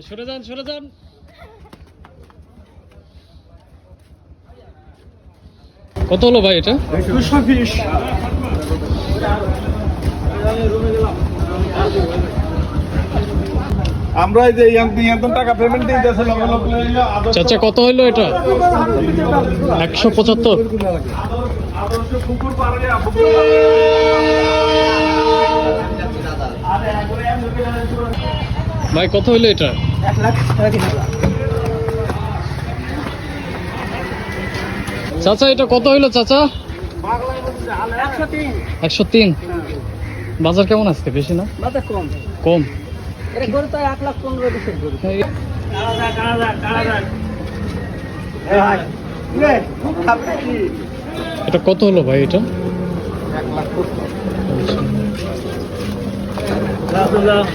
সরে যান, সরে যান। কত হলো ভাই এটা? 220। আমরা এই যে ইয়ান্তন টাকা পেমেন্ট দিতেছে চাচা কত হইলো এটা? 175। ভাই কত হইলো এটা? 1,30,000। চাচা এটা কত হইলো চাচা? 103। 103। বাজার কেমন আজকে? বেশি না বাজার কম। কম? এটা গরু তো 1,15,000 গরু। এটা কত হলো ভাই এটা? 1,70,000।